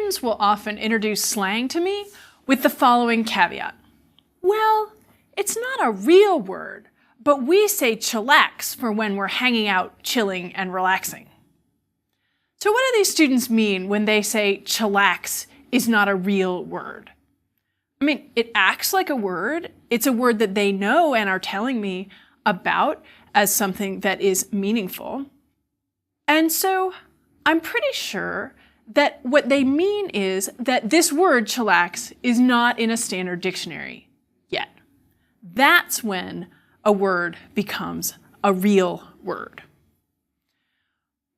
students will often introduce slang to me with the following caveat. Well, it's not a real word, but we say chillax for when we're hanging out, chilling, and relaxing. So what do these students mean when they say chillax is not a real word? I mean, it acts like a word. It's a word that they know and are telling me about as something that is meaningful. And so I'm pretty sure that what they mean is that this word chillax is not in a standard dictionary yet. That's when a word becomes a real word.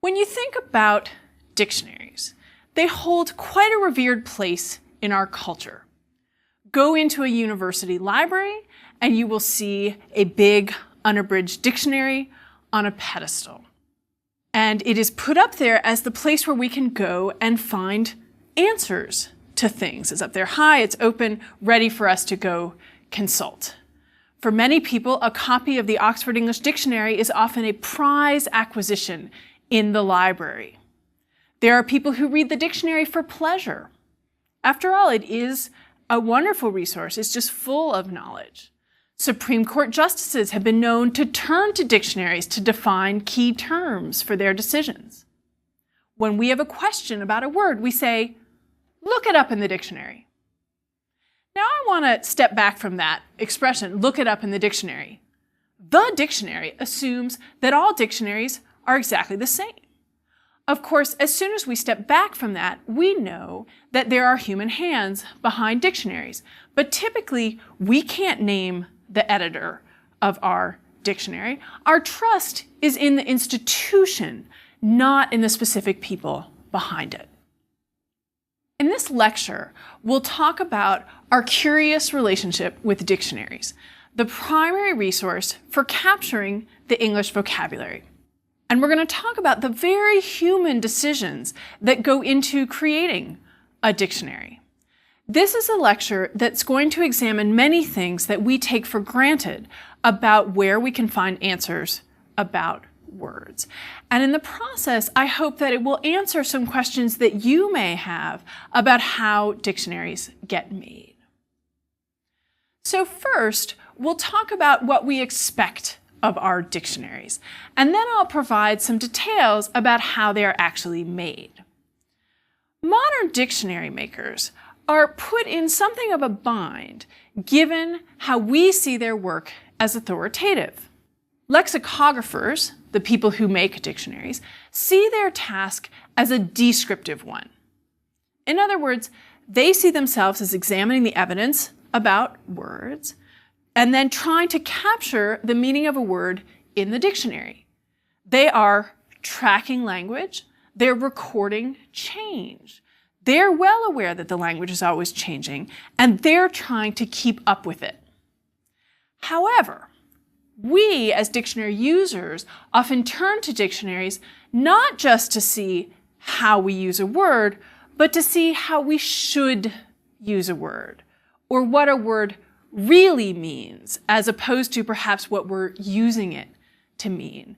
When you think about dictionaries, they hold quite a revered place in our culture. Go into a university library and you will see a big unabridged dictionary on a pedestal. And it is put up there as the place where we can go and find answers to things. It's up there high, it's open, ready for us to go consult. For many people, a copy of the Oxford English Dictionary is often a prize acquisition in the library. There are people who read the dictionary for pleasure. After all, it is a wonderful resource. It's just full of knowledge. Supreme Court justices have been known to turn to dictionaries to define key terms for their decisions. When we have a question about a word, we say, look it up in the dictionary. Now I want to step back from that expression, look it up in the dictionary. The dictionary assumes that all dictionaries are exactly the same. Of course, as soon as we step back from that, we know that there are human hands behind dictionaries. But typically, we can't name the editor of our dictionary. Our trust is in the institution, not in the specific people behind it. In this lecture, we'll talk about our curious relationship with dictionaries, the primary resource for capturing the English vocabulary. And we're going to talk about the very human decisions that go into creating a dictionary. This is a lecture that's going to examine many things that we take for granted about where we can find answers about words. And in the process, I hope that it will answer some questions that you may have about how dictionaries get made. So first, we'll talk about what we expect of our dictionaries, and then I'll provide some details about how they are actually made. Modern dictionary makers are put in something of a bind given how we see their work as authoritative. Lexicographers, the people who make dictionaries, see their task as a descriptive one. In other words, they see themselves as examining the evidence about words and then trying to capture the meaning of a word in the dictionary. They are tracking language, they're recording change. They're well aware that the language is always changing, and they're trying to keep up with it. However, we as dictionary users often turn to dictionaries not just to see how we use a word, but to see how we should use a word, or what a word really means, as opposed to perhaps what we're using it to mean.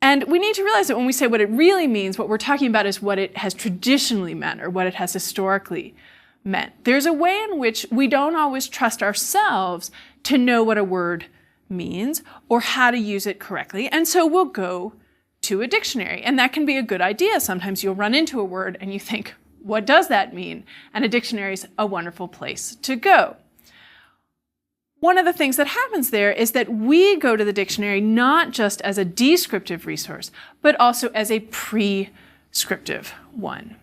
And we need to realize that when we say what it really means, what we're talking about is what it has traditionally meant or what it has historically meant. There's a way in which we don't always trust ourselves to know what a word means or how to use it correctly, and so we'll go to a dictionary. And that can be a good idea. Sometimes you'll run into a word and you think, what does that mean? And a dictionary is a wonderful place to go. One of the things that happens there is that we go to the dictionary not just as a descriptive resource, but also as a prescriptive one.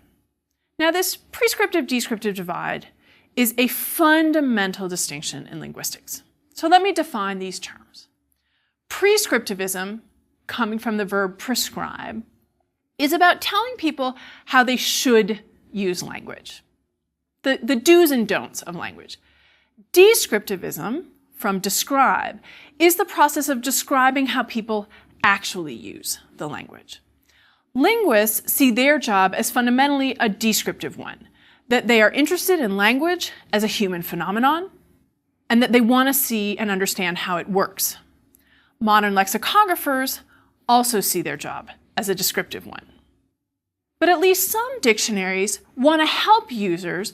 Now, this prescriptive-descriptive divide is a fundamental distinction in linguistics. So let me define these terms. Prescriptivism, coming from the verb prescribe, is about telling people how they should use language, the do's and don'ts of language. Descriptivism, from describe, is the process of describing how people actually use the language. Linguists see their job as fundamentally a descriptive one, that they are interested in language as a human phenomenon, and that they want to see and understand how it works. Modern lexicographers also see their job as a descriptive one. But at least some dictionaries want to help users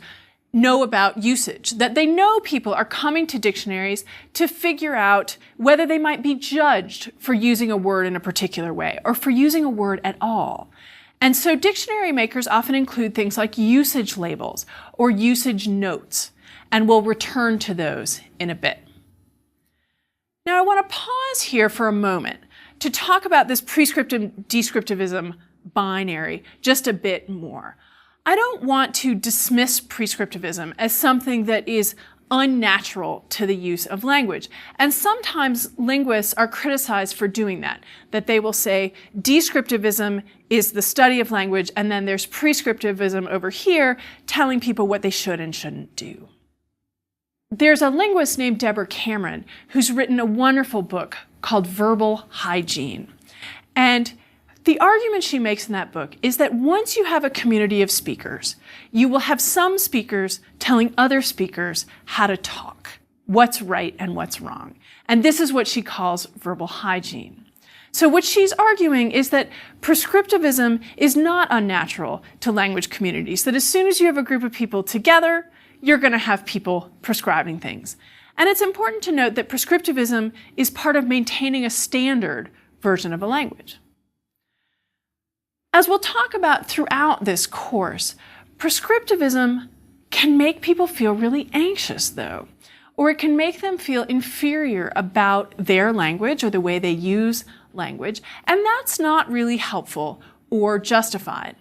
know about usage, that they know people are coming to dictionaries to figure out whether they might be judged for using a word in a particular way or for using a word at all. And so dictionary makers often include things like usage labels or usage notes, and we'll return to those in a bit. Now I want to pause here for a moment to talk about this prescriptive-descriptivism binary just a bit more. I don't want to dismiss prescriptivism as something that is unnatural to the use of language. And sometimes linguists are criticized for doing that they will say descriptivism is the study of language, and then there's prescriptivism over here telling people what they should and shouldn't do. There's a linguist named Deborah Cameron who's written a wonderful book called Verbal Hygiene. And the argument she makes in that book is that once you have a community of speakers, you will have some speakers telling other speakers how to talk, what's right and what's wrong. And this is what she calls verbal hygiene. So what she's arguing is that prescriptivism is not unnatural to language communities, that as soon as you have a group of people together, you're going to have people prescribing things. And it's important to note that prescriptivism is part of maintaining a standard version of a language. As we'll talk about throughout this course, prescriptivism can make people feel really anxious, though, or it can make them feel inferior about their language or the way they use language, and that's not really helpful or justified.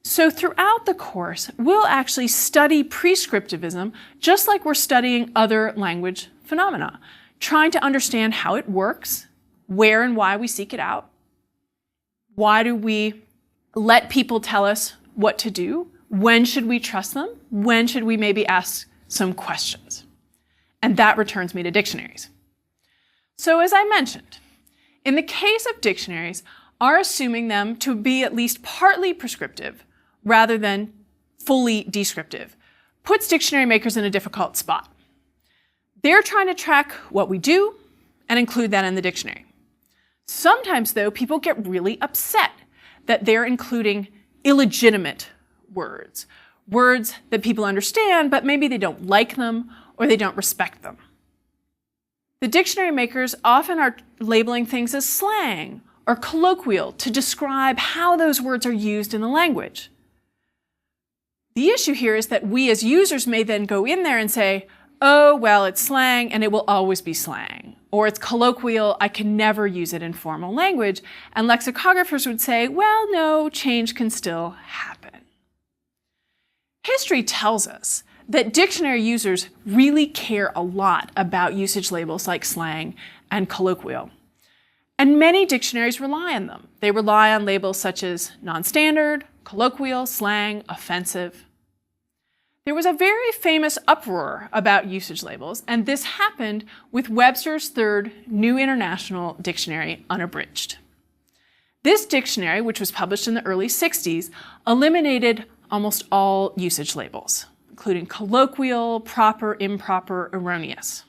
So throughout the course, we'll actually study prescriptivism just like we're studying other language phenomena, trying to understand how it works, where and why we seek it out, why do we let people tell us what to do, when should we trust them, when should we maybe ask some questions. And that returns me to dictionaries. So as I mentioned, in the case of dictionaries, are assuming them to be at least partly prescriptive rather than fully descriptive puts dictionary makers in a difficult spot. They're trying to track what we do and include that in the dictionary. Sometimes, though, people get really upset that they're including illegitimate words, words that people understand, but maybe they don't like them or they don't respect them. The dictionary makers often are labeling things as slang or colloquial to describe how those words are used in the language. The issue here is that we as users may then go in there and say, oh, well, it's slang and it will always be slang. Or it's colloquial, I can never use it in formal language. And lexicographers would say, well, no, change can still happen. History tells us that dictionary users really care a lot about usage labels like slang and colloquial. And many dictionaries rely on them. They rely on labels such as non-standard, colloquial, slang, offensive. There was a very famous uproar about usage labels, and this happened with Webster's third New International Dictionary, Unabridged. This dictionary, which was published in the early 60s, eliminated almost all usage labels, including colloquial, proper, improper, erroneous.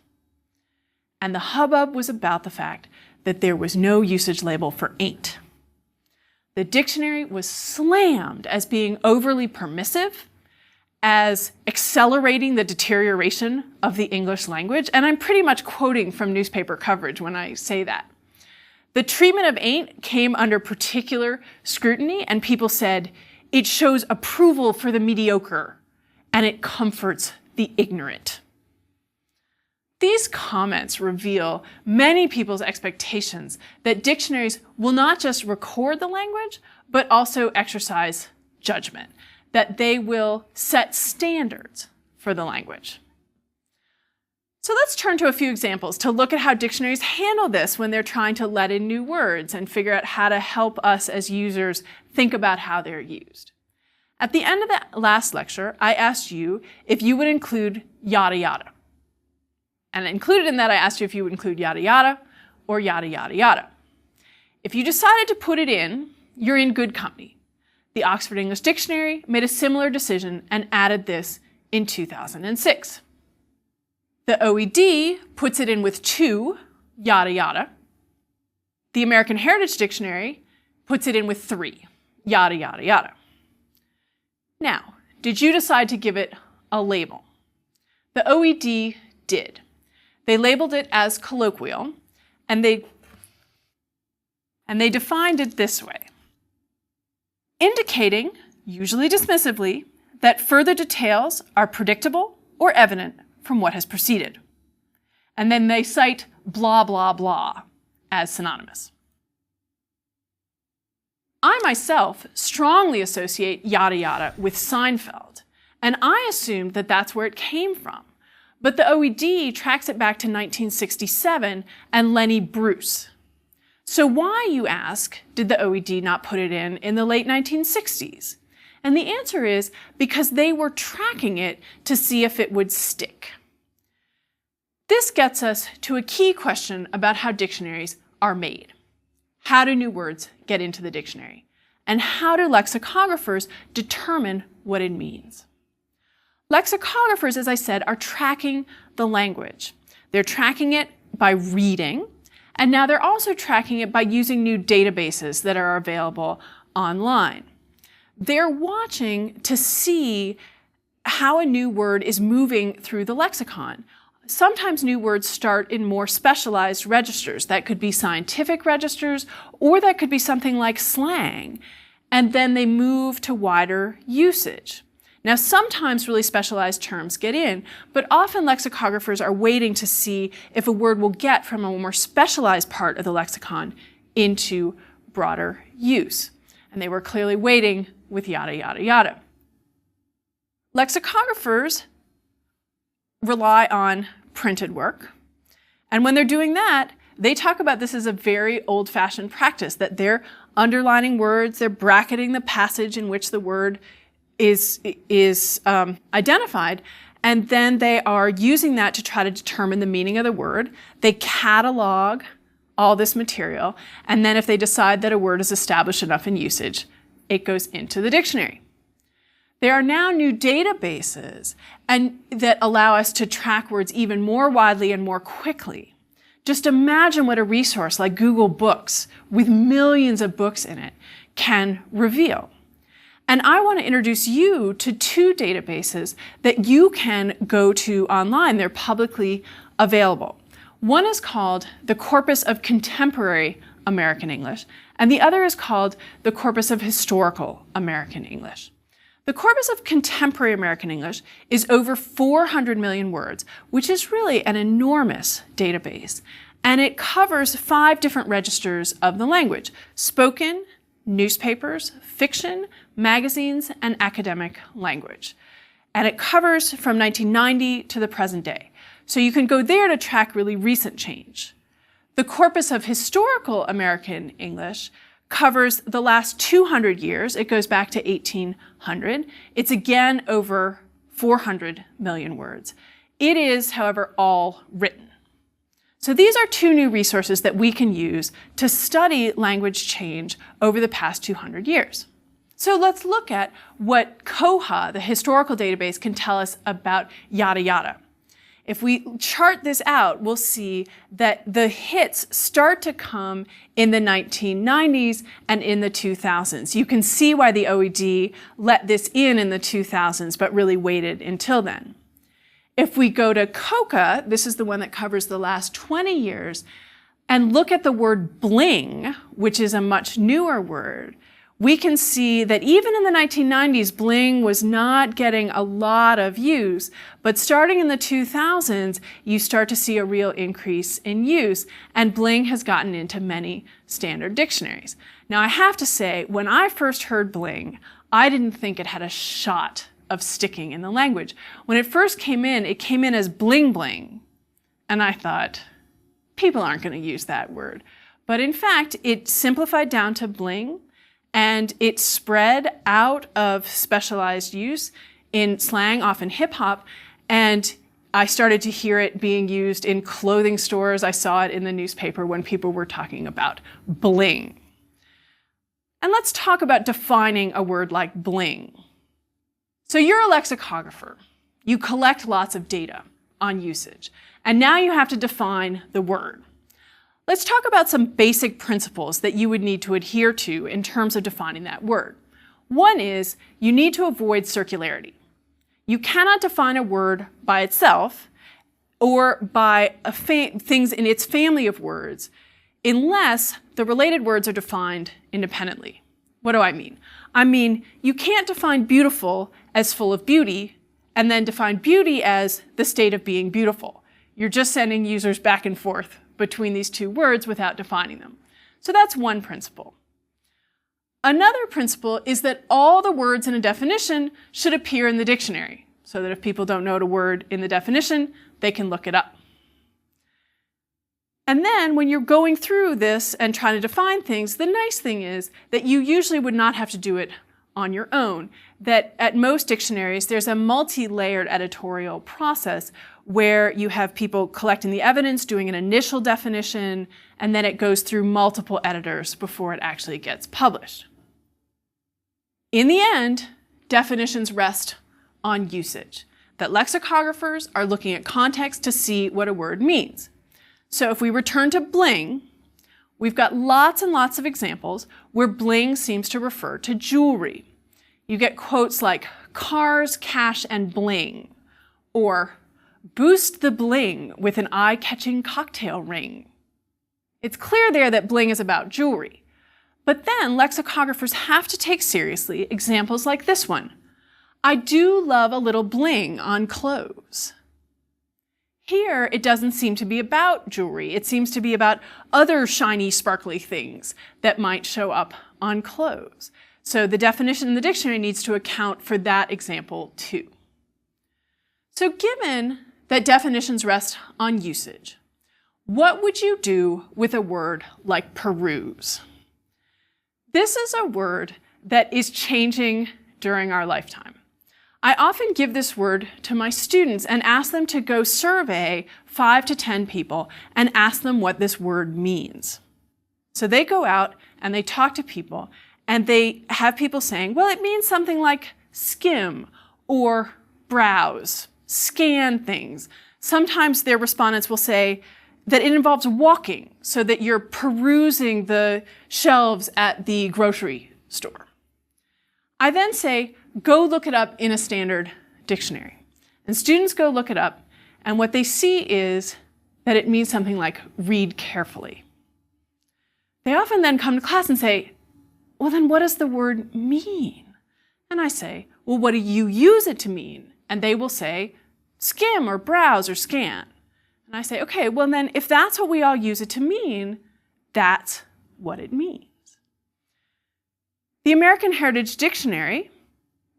And the hubbub was about the fact that there was no usage label for ain't. The dictionary was slammed as being overly permissive, as accelerating the deterioration of the English language, and I'm pretty much quoting from newspaper coverage when I say that. The treatment of ain't came under particular scrutiny, and people said, it shows approval for the mediocre, and it comforts the ignorant. These comments reveal many people's expectations that dictionaries will not just record the language, but also exercise judgment, that they will set standards for the language. So let's turn to a few examples to look at how dictionaries handle this when they're trying to let in new words and figure out how to help us as users think about how they're used. At the end of the last lecture, I asked you if you would include yada yada. And included in that, I asked you if you would include yada yada or yada yada yada. If you decided to put it in, you're in good company. The Oxford English Dictionary made a similar decision and added this in 2006. The OED puts it in with 2, yada yada. The American Heritage Dictionary puts it in with 3, yada yada yada. Now, did you decide to give it a label? The OED did. They labeled it as colloquial, and they defined it this way, indicating, usually dismissively, that further details are predictable or evident from what has preceded. And then they cite blah, blah, blah as synonymous. I myself strongly associate yada yada with Seinfeld, and I assumed that that's where it came from. But the OED tracks it back to 1967 and Lenny Bruce. So why, you ask, did the OED not put it in the late 1960s? And the answer is because they were tracking it to see if it would stick. This gets us to a key question about how dictionaries are made. How do new words get into the dictionary? And how do lexicographers determine what it means? Lexicographers, as I said, are tracking the language. They're tracking it by reading, and now they're also tracking it by using new databases that are available online. They're watching to see how a new word is moving through the lexicon. Sometimes new words start in more specialized registers. That could be scientific registers, or that could be something like slang, and then they move to wider usage. Now, sometimes really specialized terms get in, but often lexicographers are waiting to see if a word will get from a more specialized part of the lexicon into broader use. And they were clearly waiting with yada, yada, yada. Lexicographers rely on printed work. And when they're doing that, they talk about this as a very old-fashioned practice, that they're underlining words, they're bracketing the passage in which the word is identified, and then they are using that to try to determine the meaning of the word. They catalog all this material, and then if they decide that a word is established enough in usage, it goes into the dictionary. There are now new databases that allow us to track words even more widely and more quickly. Just imagine what a resource like Google Books, with millions of books in it, can reveal. And I want to introduce you to two databases that you can go to online. They're publicly available. One is called the Corpus of Contemporary American English, and the other is called the Corpus of Historical American English. The Corpus of Contemporary American English is over 400 million words, which is really an enormous database. And it covers 5 different registers of the language: spoken, newspapers, fiction, magazines, and academic language. And it covers from 1990 to the present day. So you can go there to track really recent change. The Corpus of Historical American English covers the last 200 years. It goes back to 1800. It's again over 400 million words. It is, however, all written. So these are 2 new resources that we can use to study language change over the past 200 years. So let's look at what Koha, the historical database, can tell us about yada yada. If we chart this out, we'll see that the hits start to come in the 1990s and in the 2000s. You can see why the OED let this in the 2000s, but really waited until then. If we go to COCA, this is the one that covers the last 20 years, and look at the word bling, which is a much newer word, we can see that even in the 1990s, bling was not getting a lot of use, but starting in the 2000s, you start to see a real increase in use, and bling has gotten into many standard dictionaries. Now, I have to say, when I first heard bling, I didn't think it had a shot of sticking in the language. When it first came in, it came in as bling bling, and I thought, people aren't going to use that word. But in fact, it simplified down to bling, and it spread out of specialized use in slang, often hip hop, and I started to hear it being used in clothing stores. I saw it in the newspaper when people were talking about bling. And let's talk about defining a word like bling. So you're a lexicographer. You collect lots of data on usage, and now you have to define the word. Let's talk about some basic principles that you would need to adhere to in terms of defining that word. One is you need to avoid circularity. You cannot define a word by itself or by things in its family of words unless the related words are defined independently. What do I mean? I mean, you can't define beautiful as full of beauty and then define beauty as the state of being beautiful. You're just sending users back and forth between these two words without defining them. So that's one principle. Another principle is that all the words in a definition should appear in the dictionary, so that if people don't know a word in the definition, they can look it up. And then when you're going through this and trying to define things, the nice thing is that you usually would not have to do it on your own. That at most dictionaries, there's a multi-layered editorial process where you have people collecting the evidence, doing an initial definition, and then it goes through multiple editors before it actually gets published. In the end, definitions rest on usage. That lexicographers are looking at context to see what a word means. So if we return to bling, we've got lots and lots of examples where bling seems to refer to jewelry. You get quotes like cars, cash, and bling, or boost the bling with an eye-catching cocktail ring. It's clear there that bling is about jewelry. But then lexicographers have to take seriously examples like this one. I do love a little bling on clothes. Here, it doesn't seem to be about jewelry. It seems to be about other shiny, sparkly things that might show up on clothes. So the definition in the dictionary needs to account for that example too. So given that definitions rest on usage, what would you do with a word like peruse? This is a word that is changing during our lifetime. I often give this word to my students and ask them to go survey 5 to 10 people and ask them what this word means. So they go out and they talk to people and they have people saying, well, it means something like skim or browse, scan things. Sometimes their respondents will say that it involves walking so that you're perusing the shelves at the grocery store. I then say, go look it up in a standard dictionary. And students go look it up, and what they see is that it means something like read carefully. They often then come to class and say, well, then what does the word mean? And I say, well, what do you use it to mean? And they will say, skim or browse or scan. And I say, okay, well then if that's what we all use it to mean, that's what it means. The American Heritage Dictionary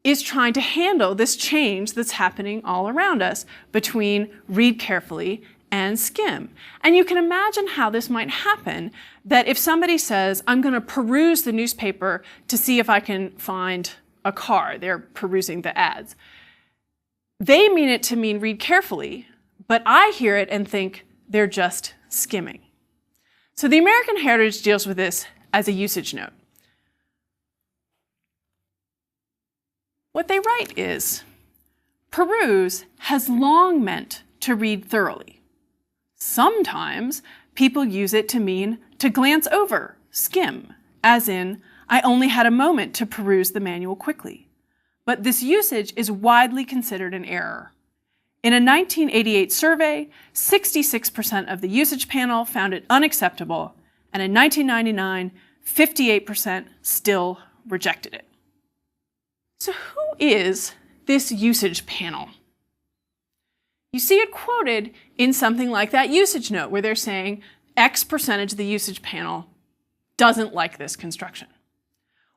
is trying to handle this change that's happening all around us between read carefully and skim. And you can imagine how this might happen, that if somebody says, I'm going to peruse the newspaper to see if I can find a car, they're perusing the ads. They mean it to mean read carefully, but I hear it and think they're just skimming. So the American Heritage deals with this as a usage note. What they write is, peruse has long meant to read thoroughly. Sometimes people use it to mean to glance over, skim, as in, I only had a moment to peruse the manual quickly. But this usage is widely considered an error. In a 1988 survey, 66% of the usage panel found it unacceptable, and in 1999, 58% still rejected it. So who is this usage panel? You see it quoted in something like that usage note where they're saying X percentage of the usage panel doesn't like this construction.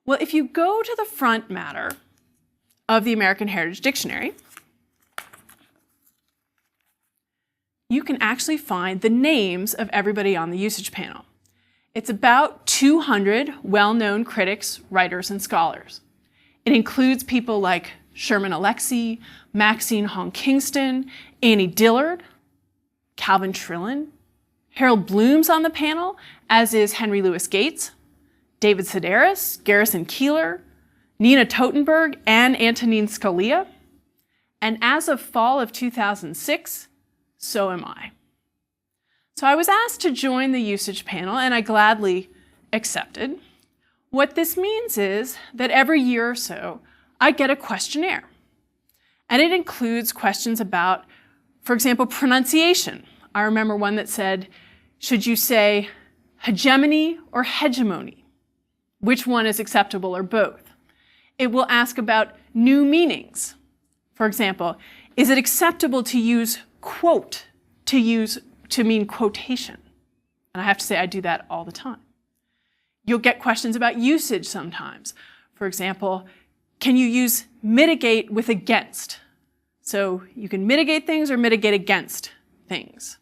Well, if you go to the front matter of the American Heritage Dictionary, you can actually find the names of everybody on the usage panel. It's about 200 well-known critics, writers, and scholars. It includes people like Sherman Alexie, Maxine Hong Kingston, Annie Dillard, Calvin Trillin. Harold Bloom's on the panel, as is Henry Louis Gates, David Sedaris, Garrison Keillor, Nina Totenberg, and Antonin Scalia. And as of fall of 2006, so am I. So I was asked to join the usage panel, and I gladly accepted. What this means is that every year or so, I get a questionnaire. And it includes questions about, for example, pronunciation. I remember one that said, should you say hegemony or hegemony? Which one is acceptable or both? It will ask about new meanings. For example, is it acceptable to use quote to mean quotation? And I have to say I do that all the time. You'll get questions about usage sometimes. For example, can you use mitigate with against? So you can mitigate things or mitigate against things.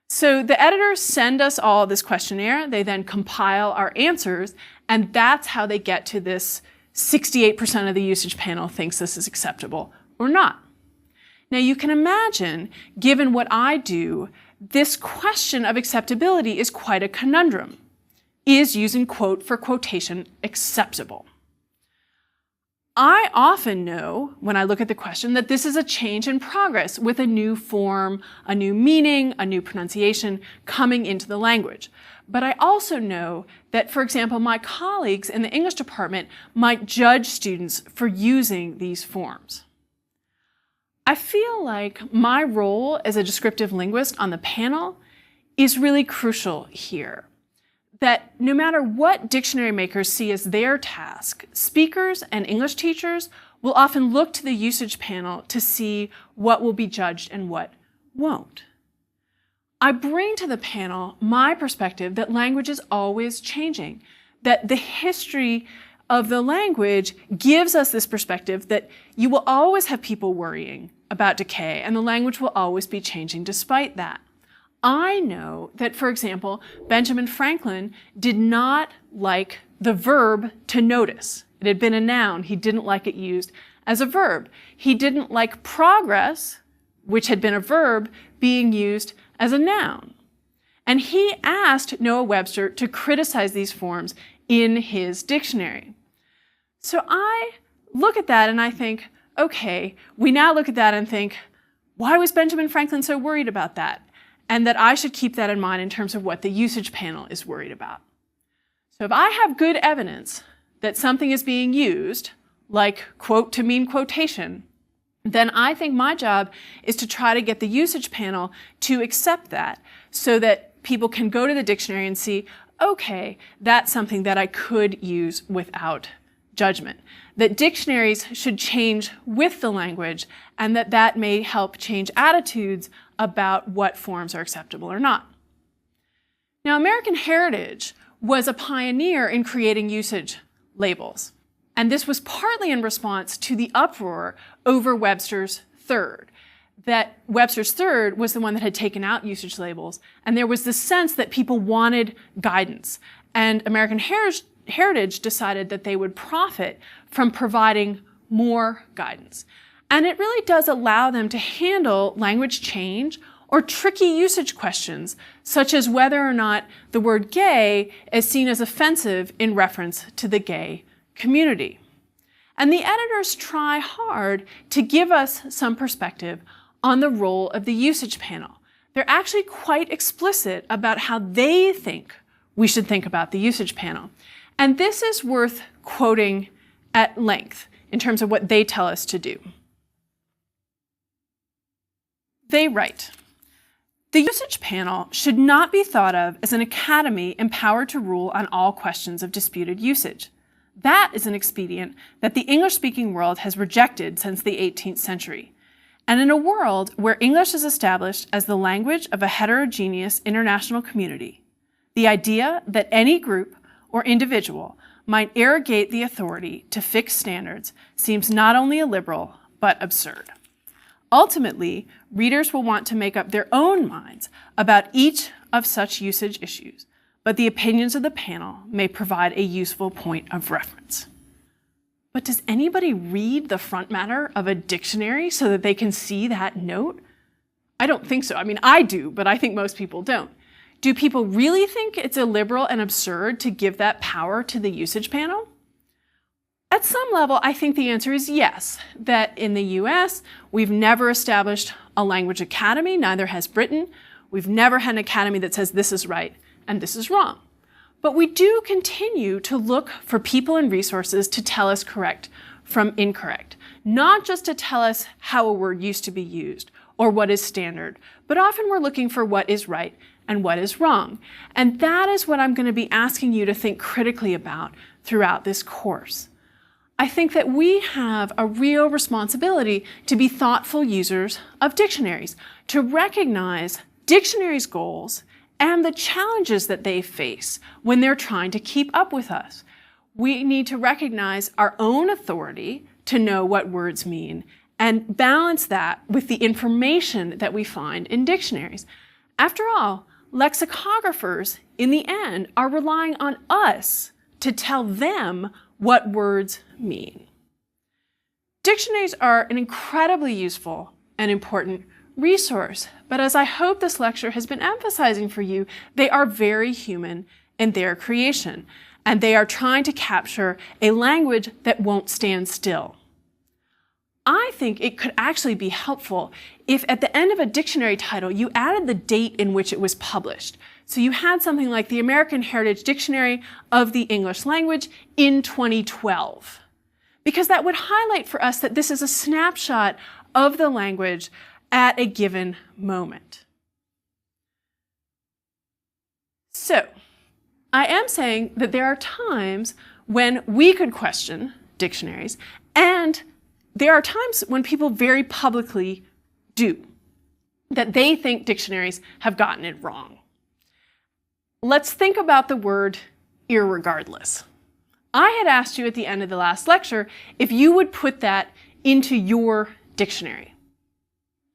So the editors send us all this questionnaire. They then compile our answers, and that's how they get to this 68% of the usage panel thinks this is acceptable or not. Now you can imagine, given what I do, this question of acceptability is quite a conundrum. Is using quote for quotation acceptable? I often know, when I look at the question, that this is a change in progress with a new form, a new meaning, a new pronunciation coming into the language. But I also know that, for example, my colleagues in the English department might judge students for using these forms. I feel like my role as a descriptive linguist on the panel is really crucial here. That no matter what dictionary makers see as their task, speakers and English teachers will often look to the usage panel to see what will be judged and what won't. I bring to the panel my perspective that language is always changing, that the history of the language gives us this perspective that you will always have people worrying about decay, and the language will always be changing despite that. I know that, for example, Benjamin Franklin did not like the verb to notice. It had been a noun. He didn't like it used as a verb. He didn't like progress, which had been a verb, being used as a noun. And he asked Noah Webster to criticize these forms in his dictionary. So I look at that and I think, okay, we now look at that and think, why was Benjamin Franklin so worried about that? And that I should keep that in mind in terms of what the usage panel is worried about. So if I have good evidence that something is being used, like quote to mean quotation, then I think my job is to try to get the usage panel to accept that so that people can go to the dictionary and see, okay, that's something that I could use without judgment. That dictionaries should change with the language and that may help change attitudes about what forms are acceptable or not. Now, American Heritage was a pioneer in creating usage labels. And this was partly in response to the uproar over Webster's Third. That Webster's Third was the one that had taken out usage labels. And there was this sense that people wanted guidance. And American Heritage decided that they would profit from providing more guidance. And it really does allow them to handle language change or tricky usage questions, such as whether or not the word gay is seen as offensive in reference to the gay community. And the editors try hard to give us some perspective on the role of the usage panel. They're actually quite explicit about how they think we should think about the usage panel. And this is worth quoting at length in terms of what they tell us to do. They write, "The usage panel should not be thought of as an academy empowered to rule on all questions of disputed usage. That is an expedient that the English-speaking world has rejected since the 18th century. And in a world where English is established as the language of a heterogeneous international community, the idea that any group or individual might arrogate the authority to fix standards seems not only illiberal, but absurd. Ultimately, readers will want to make up their own minds about each of such usage issues, but the opinions of the panel may provide a useful point of reference." But does anybody read the front matter of a dictionary so that they can see that note? I don't think so. I mean, I do, but I think most people don't. Do people really think it's illiberal and absurd to give that power to the usage panel? At some level, I think the answer is yes, that in the US, we've never established a language academy, neither has Britain. We've never had an academy that says this is right and this is wrong. But we do continue to look for people and resources to tell us correct from incorrect, not just to tell us how a word used to be used or what is standard, but often we're looking for what is right and what is wrong. And that is what I'm going to be asking you to think critically about throughout this course. I think that we have a real responsibility to be thoughtful users of dictionaries, to recognize dictionaries' goals and the challenges that they face when they're trying to keep up with us. We need to recognize our own authority to know what words mean and balance that with the information that we find in dictionaries. After all, lexicographers, in the end, are relying on us to tell them what words mean. Dictionaries are an incredibly useful and important resource, but as I hope this lecture has been emphasizing for you, they are very human in their creation, and they are trying to capture a language that won't stand still. I think it could actually be helpful if at the end of a dictionary title you added the date in which it was published. So you had something like the American Heritage Dictionary of the English Language in 2012, because that would highlight for us that this is a snapshot of the language at a given moment. So, I am saying that there are times when we could question dictionaries, and there are times when people very publicly do, that they think dictionaries have gotten it wrong. Let's think about the word irregardless. I had asked you at the end of the last lecture if you would put that into your dictionary.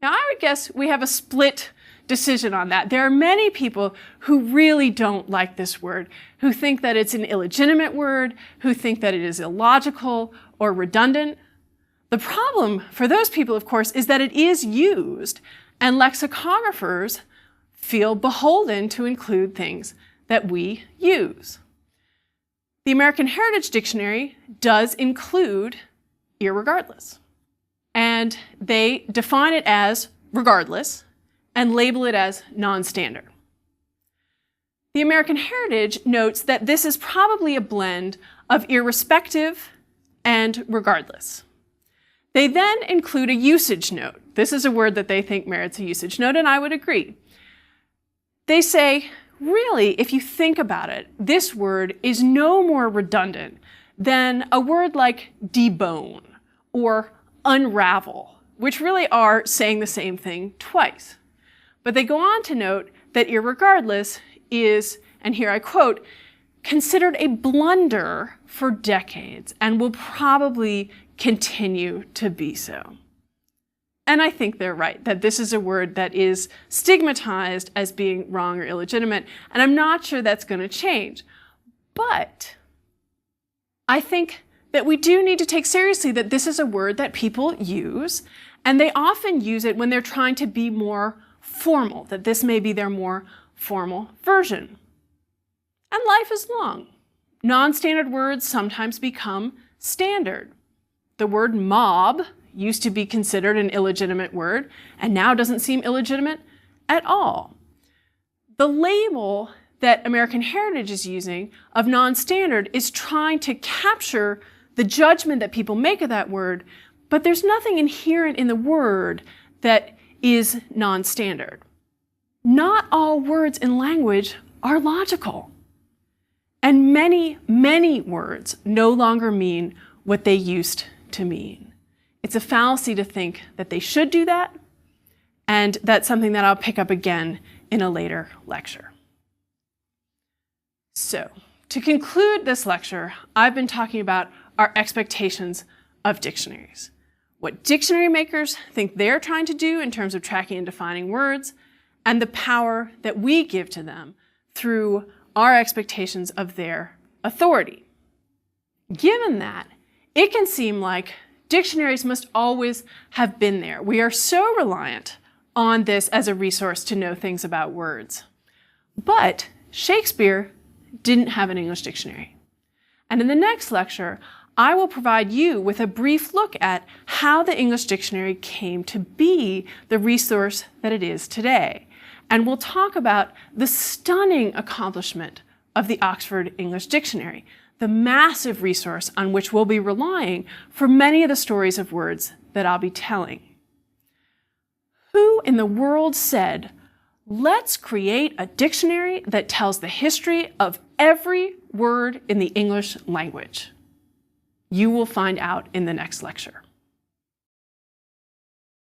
Now, I would guess we have a split decision on that. There are many people who really don't like this word, who think that it's an illegitimate word, who think that it is illogical or redundant. The problem for those people, of course, is that it is used, and lexicographers feel beholden to include things that we use. The American Heritage Dictionary does include irregardless, and they define it as regardless and label it as non-standard. The American Heritage notes that this is probably a blend of irrespective and regardless. They then include a usage note. This is a word that they think merits a usage note, and I would agree. They say, really, if you think about it, this word is no more redundant than a word like debone or unravel, which really are saying the same thing twice. But they go on to note that irregardless is, and here I quote, considered a blunder for decades and will probably continue to be so. And I think they're right, that this is a word that is stigmatized as being wrong or illegitimate, and I'm not sure that's going to change. But I think that we do need to take seriously that this is a word that people use, and they often use it when they're trying to be more formal, that this may be their more formal version. And life is long. Non-standard words sometimes become standard. The word mob used to be considered an illegitimate word, and now doesn't seem illegitimate at all. The label that American Heritage is using of non-standard is trying to capture the judgment that people make of that word, but there's nothing inherent in the word that is non-standard. Not all words in language are logical. And many, many words no longer mean what they used to mean. It's a fallacy to think that they should do that, and that's something that I'll pick up again in a later lecture. So, to conclude this lecture, I've been talking about our expectations of dictionaries. What dictionary makers think they're trying to do in terms of tracking and defining words, and the power that we give to them through our expectations of their authority. Given that, it can seem like dictionaries must always have been there. We are so reliant on this as a resource to know things about words. But Shakespeare didn't have an English dictionary. And in the next lecture, I will provide you with a brief look at how the English dictionary came to be the resource that it is today. And we'll talk about the stunning accomplishment of the Oxford English Dictionary, the massive resource on which we'll be relying for many of the stories of words that I'll be telling. Who in the world said, "Let's create a dictionary that tells the history of every word in the English language"? You will find out in the next lecture.